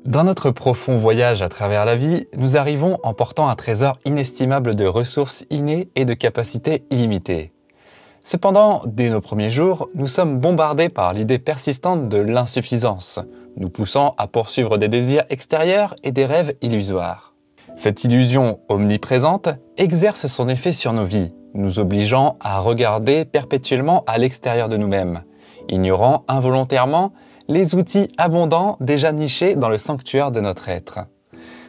Dans notre profond voyage à travers la vie, nous arrivons en portant un trésor inestimable de ressources innées et de capacités illimitées. Cependant, dès nos premiers jours, nous sommes bombardés par l'idée persistante de l'insuffisance, nous poussant à poursuivre des désirs extérieurs et des rêves illusoires. Cette illusion omniprésente exerce son effet sur nos vies, nous obligeant à regarder perpétuellement à l'extérieur de nous-mêmes, ignorant involontairement les outils abondants déjà nichés dans le sanctuaire de notre être.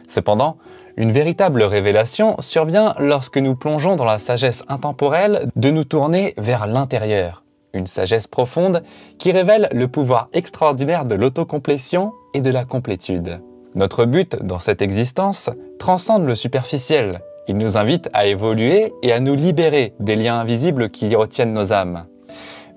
Cependant, une véritable révélation survient lorsque nous plongeons dans la sagesse intemporelle de nous tourner vers l'intérieur, une sagesse profonde qui révèle le pouvoir extraordinaire de l'autocomplétion et de la complétude. Notre but dans cette existence transcende le superficiel. Il nous invite à évoluer et à nous libérer des liens invisibles qui retiennent nos âmes.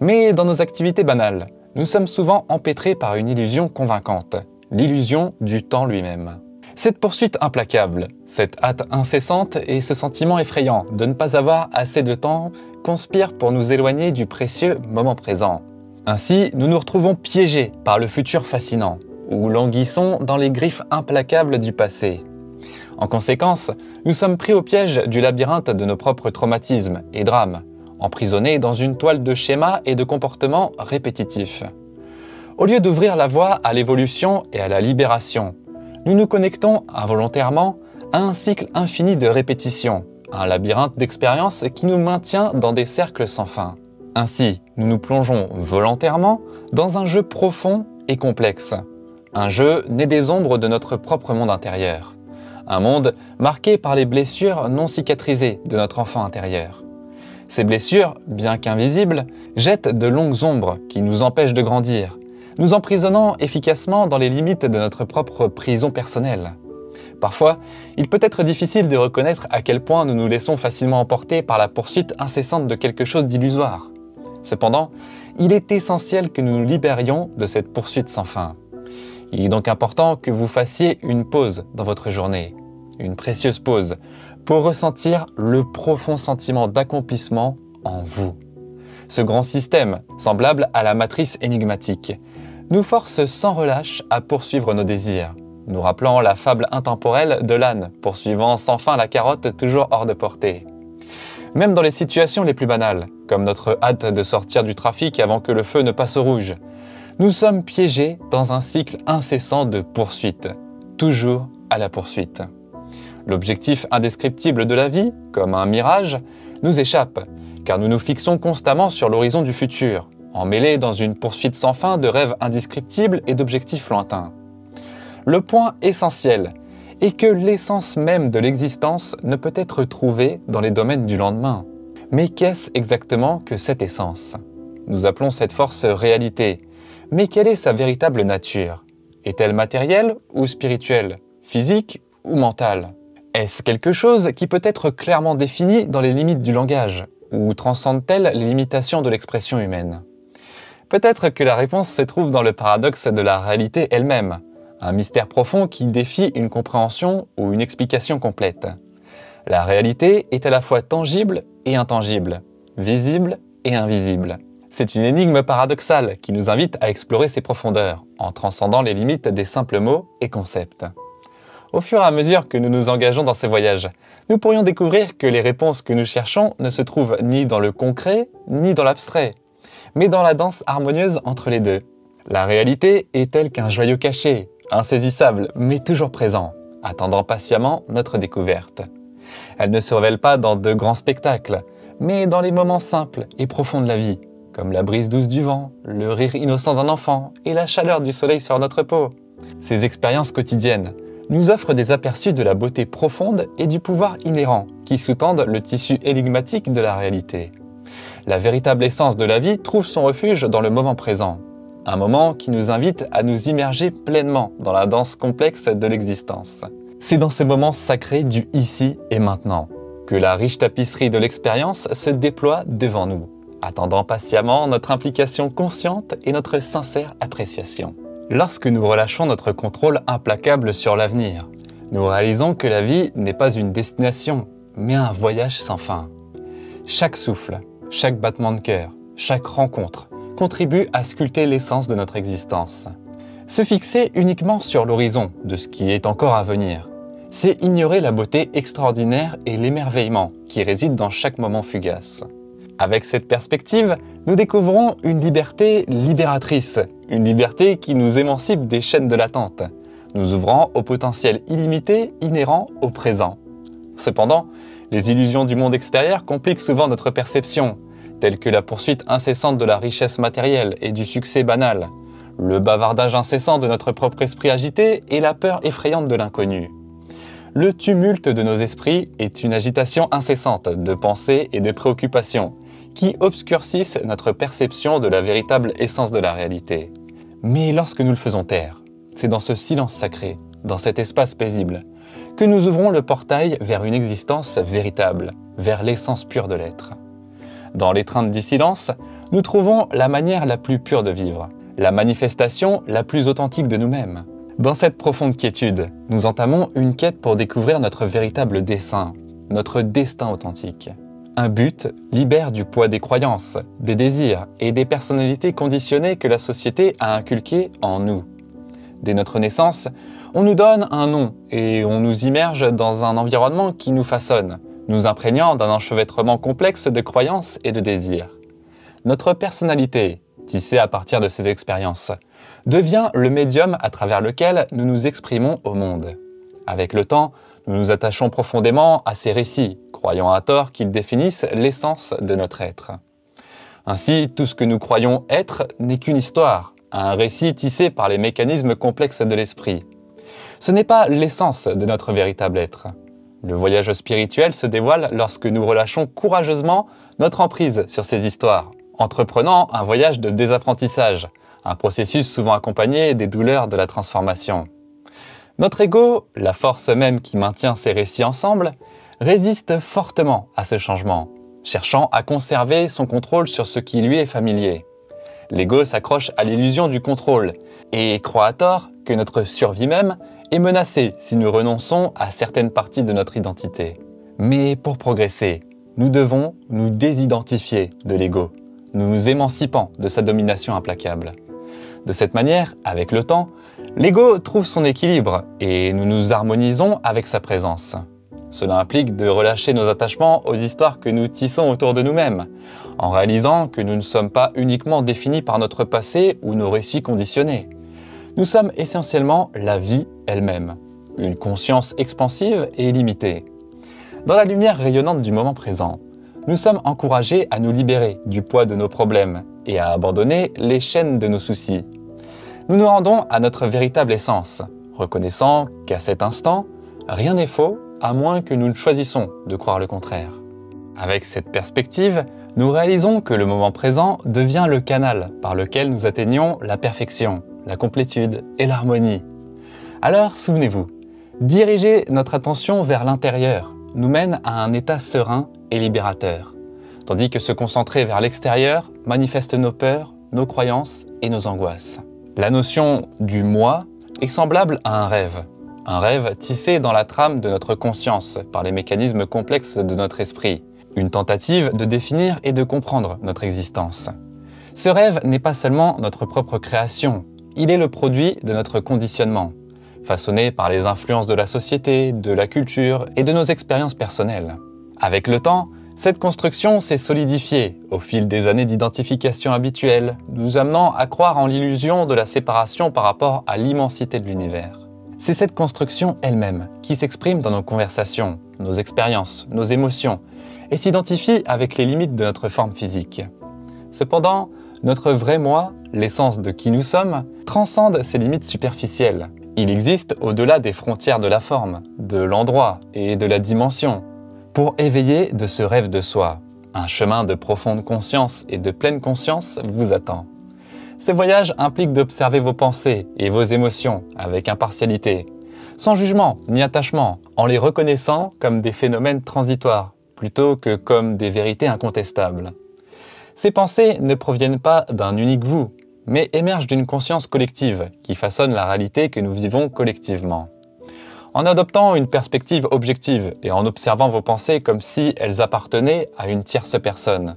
Mais dans nos activités banales, nous sommes souvent empêtrés par une illusion convaincante, l'illusion du temps lui-même. Cette poursuite implacable, cette hâte incessante et ce sentiment effrayant de ne pas avoir assez de temps conspirent pour nous éloigner du précieux moment présent. Ainsi, nous nous retrouvons piégés par le futur fascinant, ou languissons dans les griffes implacables du passé. En conséquence, nous sommes pris au piège du labyrinthe de nos propres traumatismes et drames, emprisonnés dans une toile de schémas et de comportements répétitifs. Au lieu d'ouvrir la voie à l'évolution et à la libération, nous nous connectons involontairement à un cycle infini de répétitions, un labyrinthe d'expériences qui nous maintient dans des cercles sans fin. Ainsi, nous nous plongeons volontairement dans un jeu profond et complexe, un jeu né des ombres de notre propre monde intérieur, un monde marqué par les blessures non cicatrisées de notre enfant intérieur. Ces blessures, bien qu'invisibles, jettent de longues ombres qui nous empêchent de grandir, nous emprisonnant efficacement dans les limites de notre propre prison personnelle. Parfois, il peut être difficile de reconnaître à quel point nous nous laissons facilement emporter par la poursuite incessante de quelque chose d'illusoire. Cependant, il est essentiel que nous nous libérions de cette poursuite sans fin. Il est donc important que vous fassiez une pause dans votre journée, une précieuse pause, pour ressentir le profond sentiment d'accomplissement en vous. Ce grand système, semblable à la matrice énigmatique, nous force sans relâche à poursuivre nos désirs, nous rappelant la fable intemporelle de l'âne poursuivant sans fin la carotte toujours hors de portée. Même dans les situations les plus banales, comme notre hâte de sortir du trafic avant que le feu ne passe au rouge, nous sommes piégés dans un cycle incessant de poursuite, toujours à la poursuite. L'objectif indescriptible de la vie, comme un mirage, nous échappe, car nous nous fixons constamment sur l'horizon du futur, emmêlés dans une poursuite sans fin de rêves indescriptibles et d'objectifs lointains. Le point essentiel est que l'essence même de l'existence ne peut être trouvée dans les domaines du lendemain. Mais qu'est-ce exactement que cette essence? Nous appelons cette force réalité, mais quelle est sa véritable nature? Est-elle matérielle ou spirituelle, physique ou mentale? Est-ce quelque chose qui peut être clairement défini dans les limites du langage, ou transcende-t-elle les limitations de l'expression humaine? Peut-être que la réponse se trouve dans le paradoxe de la réalité elle-même, un mystère profond qui défie une compréhension ou une explication complète. La réalité est à la fois tangible et intangible, visible et invisible. C'est une énigme paradoxale qui nous invite à explorer ses profondeurs, en transcendant les limites des simples mots et concepts. Au fur et à mesure que nous nous engageons dans ces voyages, nous pourrions découvrir que les réponses que nous cherchons ne se trouvent ni dans le concret, ni dans l'abstrait, mais dans la danse harmonieuse entre les deux. La réalité est telle qu'un joyau caché, insaisissable, mais toujours présent, attendant patiemment notre découverte. Elle ne se révèle pas dans de grands spectacles, mais dans les moments simples et profonds de la vie, comme la brise douce du vent, le rire innocent d'un enfant et la chaleur du soleil sur notre peau. Ces expériences quotidiennes nous offrent des aperçus de la beauté profonde et du pouvoir inhérent qui sous-tendent le tissu énigmatique de la réalité. La véritable essence de la vie trouve son refuge dans le moment présent, un moment qui nous invite à nous immerger pleinement dans la danse complexe de l'existence. C'est dans ces moments sacrés du ici et maintenant que la riche tapisserie de l'expérience se déploie devant nous, attendant patiemment notre implication consciente et notre sincère appréciation. Lorsque nous relâchons notre contrôle implacable sur l'avenir, nous réalisons que la vie n'est pas une destination, mais un voyage sans fin. Chaque souffle, chaque battement de cœur, chaque rencontre contribue à sculpter l'essence de notre existence. Se fixer uniquement sur l'horizon de ce qui est encore à venir, c'est ignorer la beauté extraordinaire et l'émerveillement qui réside dans chaque moment fugace. Avec cette perspective, nous découvrons une liberté libératrice, une liberté qui nous émancipe des chaînes de l'attente, nous ouvrant au potentiel illimité inhérent au présent. Cependant, les illusions du monde extérieur compliquent souvent notre perception, telles que la poursuite incessante de la richesse matérielle et du succès banal, le bavardage incessant de notre propre esprit agité et la peur effrayante de l'inconnu. Le tumulte de nos esprits est une agitation incessante de pensées et de préoccupations qui obscurcissent notre perception de la véritable essence de la réalité. Mais lorsque nous le faisons taire, c'est dans ce silence sacré, dans cet espace paisible, que nous ouvrons le portail vers une existence véritable, vers l'essence pure de l'être. Dans l'étreinte du silence, nous trouvons la manière la plus pure de vivre, la manifestation la plus authentique de nous-mêmes. Dans cette profonde quiétude, nous entamons une quête pour découvrir notre véritable dessein, notre destin authentique. Un but libère du poids des croyances, des désirs et des personnalités conditionnées que la société a inculquées en nous. Dès notre naissance, on nous donne un nom et on nous immerge dans un environnement qui nous façonne, nous imprégnant d'un enchevêtrement complexe de croyances et de désirs. Notre personnalité, tissée à partir de ces expériences, devient le médium à travers lequel nous nous exprimons au monde. Avec le temps, nous nous attachons profondément à ces récits, croyant à tort qu'ils définissent l'essence de notre être. Ainsi, tout ce que nous croyons être n'est qu'une histoire, un récit tissé par les mécanismes complexes de l'esprit. Ce n'est pas l'essence de notre véritable être. Le voyage spirituel se dévoile lorsque nous relâchons courageusement notre emprise sur ces histoires, entreprenant un voyage de désapprentissage, un processus souvent accompagné des douleurs de la transformation. Notre ego, la force même qui maintient ces récits ensemble, résiste fortement à ce changement, cherchant à conserver son contrôle sur ce qui lui est familier. L'ego s'accroche à l'illusion du contrôle et croit à tort que notre survie même est menacée si nous renonçons à certaines parties de notre identité. Mais pour progresser, nous devons nous désidentifier de l'ego, nous émancipant de sa domination implacable. De cette manière, avec le temps, l'ego trouve son équilibre et nous nous harmonisons avec sa présence. Cela implique de relâcher nos attachements aux histoires que nous tissons autour de nous-mêmes, en réalisant que nous ne sommes pas uniquement définis par notre passé ou nos récits conditionnés. Nous sommes essentiellement la vie elle-même, une conscience expansive et illimitée. Dans la lumière rayonnante du moment présent, nous sommes encouragés à nous libérer du poids de nos problèmes et à abandonner les chaînes de nos soucis. Nous nous rendons à notre véritable essence, reconnaissant qu'à cet instant, rien n'est faux à moins que nous ne choisissons de croire le contraire. Avec cette perspective, nous réalisons que le moment présent devient le canal par lequel nous atteignons la perfection, la complétude et l'harmonie. Alors, souvenez-vous, diriger notre attention vers l'intérieur nous mène à un état serein et libérateur, tandis que se concentrer vers l'extérieur manifeste nos peurs, nos croyances et nos angoisses. La notion du « moi » est semblable à un rêve tissé dans la trame de notre conscience par les mécanismes complexes de notre esprit, une tentative de définir et de comprendre notre existence. Ce rêve n'est pas seulement notre propre création, il est le produit de notre conditionnement, façonné par les influences de la société, de la culture et de nos expériences personnelles. Avec le temps, cette construction s'est solidifiée au fil des années d'identification habituelle, nous amenant à croire en l'illusion de la séparation par rapport à l'immensité de l'univers. C'est cette construction elle-même qui s'exprime dans nos conversations, nos expériences, nos émotions, et s'identifie avec les limites de notre forme physique. Cependant, notre vrai moi, l'essence de qui nous sommes, transcende ces limites superficielles. Il existe au-delà des frontières de la forme, de l'endroit et de la dimension, pour éveiller de ce rêve de soi. Un chemin de profonde conscience et de pleine conscience vous attend. Ce voyage implique d'observer vos pensées et vos émotions avec impartialité, sans jugement ni attachement, en les reconnaissant comme des phénomènes transitoires, plutôt que comme des vérités incontestables. Ces pensées ne proviennent pas d'un unique vous, mais émergent d'une conscience collective qui façonne la réalité que nous vivons collectivement. En adoptant une perspective objective et en observant vos pensées comme si elles appartenaient à une tierce personne,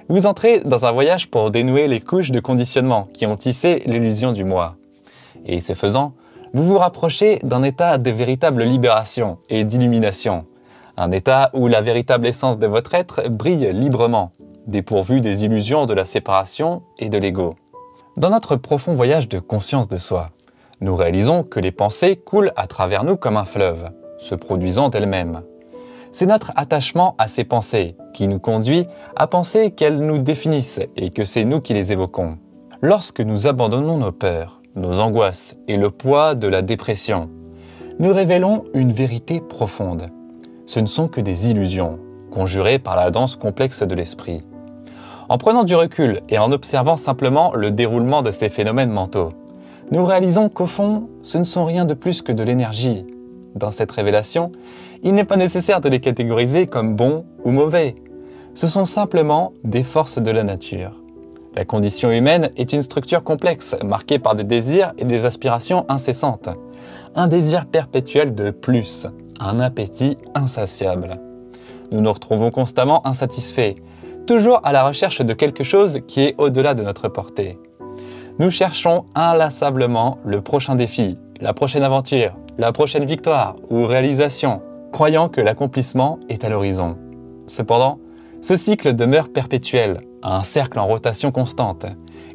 vous entrez dans un voyage pour dénouer les couches de conditionnement qui ont tissé l'illusion du moi. Et ce faisant, vous vous rapprochez d'un état de véritable libération et d'illumination. Un état où la véritable essence de votre être brille librement, dépourvu des illusions de la séparation et de l'ego. Dans notre profond voyage de conscience de soi, nous réalisons que les pensées coulent à travers nous comme un fleuve, se produisant d'elles-mêmes. C'est notre attachement à ces pensées qui nous conduit à penser qu'elles nous définissent et que c'est nous qui les évoquons. Lorsque nous abandonnons nos peurs, nos angoisses et le poids de la dépression, nous révélons une vérité profonde. Ce ne sont que des illusions, conjurées par la danse complexe de l'esprit. En prenant du recul et en observant simplement le déroulement de ces phénomènes mentaux, nous réalisons qu'au fond, ce ne sont rien de plus que de l'énergie. Dans cette révélation, il n'est pas nécessaire de les catégoriser comme bons ou mauvais. Ce sont simplement des forces de la nature. La condition humaine est une structure complexe, marquée par des désirs et des aspirations incessantes. Un désir perpétuel de plus, un appétit insatiable. Nous nous retrouvons constamment insatisfaits, toujours à la recherche de quelque chose qui est au-delà de notre portée. Nous cherchons inlassablement le prochain défi, la prochaine aventure, la prochaine victoire ou réalisation, croyant que l'accomplissement est à l'horizon. Cependant, ce cycle demeure perpétuel, un cercle en rotation constante,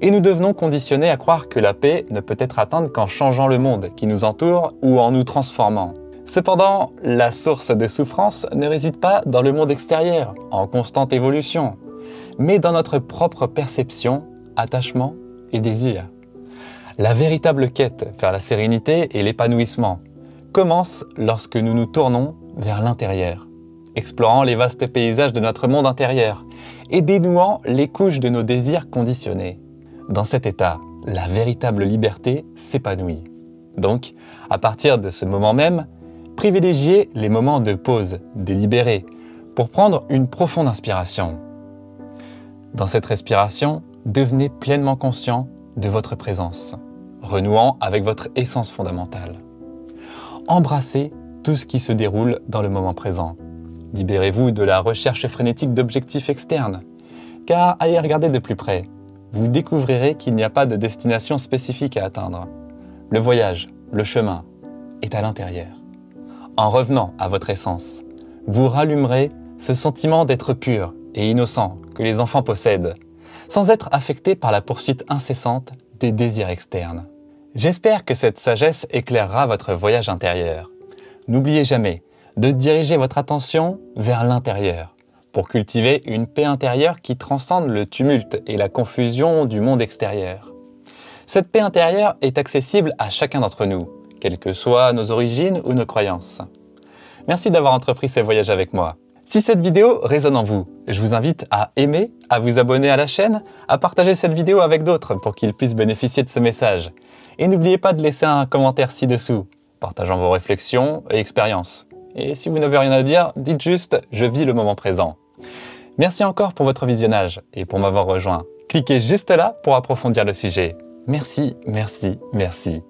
et nous devenons conditionnés à croire que la paix ne peut être atteinte qu'en changeant le monde qui nous entoure ou en nous transformant. Cependant, la source de souffrance ne réside pas dans le monde extérieur, en constante évolution, mais dans notre propre perception, attachement et désir. La véritable quête vers la sérénité et l'épanouissement commence lorsque nous nous tournons vers l'intérieur, explorant les vastes paysages de notre monde intérieur et dénouant les couches de nos désirs conditionnés. Dans cet état, la véritable liberté s'épanouit. Donc, à partir de ce moment même, privilégiez les moments de pause délibérés pour prendre une profonde inspiration. Dans cette respiration, devenez pleinement conscient de votre présence, renouant avec votre essence fondamentale. Embrassez tout ce qui se déroule dans le moment présent. Libérez-vous de la recherche frénétique d'objectifs externes, car à y regarder de plus près, vous découvrirez qu'il n'y a pas de destination spécifique à atteindre. Le voyage, le chemin, est à l'intérieur. En revenant à votre essence, vous rallumerez ce sentiment d'être pur et innocent que les enfants possèdent, sans être affectés par la poursuite incessante des désirs externes. J'espère que cette sagesse éclairera votre voyage intérieur. N'oubliez jamais de diriger votre attention vers l'intérieur pour cultiver une paix intérieure qui transcende le tumulte et la confusion du monde extérieur. Cette paix intérieure est accessible à chacun d'entre nous, quelles que soient nos origines ou nos croyances. Merci d'avoir entrepris ce voyage avec moi. Si cette vidéo résonne en vous, je vous invite à aimer, à vous abonner à la chaîne, à partager cette vidéo avec d'autres pour qu'ils puissent bénéficier de ce message. Et n'oubliez pas de laisser un commentaire ci-dessous, partageant vos réflexions et expériences. Et si vous n'avez rien à dire, dites juste « Je vis le moment présent ». Merci encore pour votre visionnage et pour m'avoir rejoint. Cliquez juste là pour approfondir le sujet. Merci, merci, merci.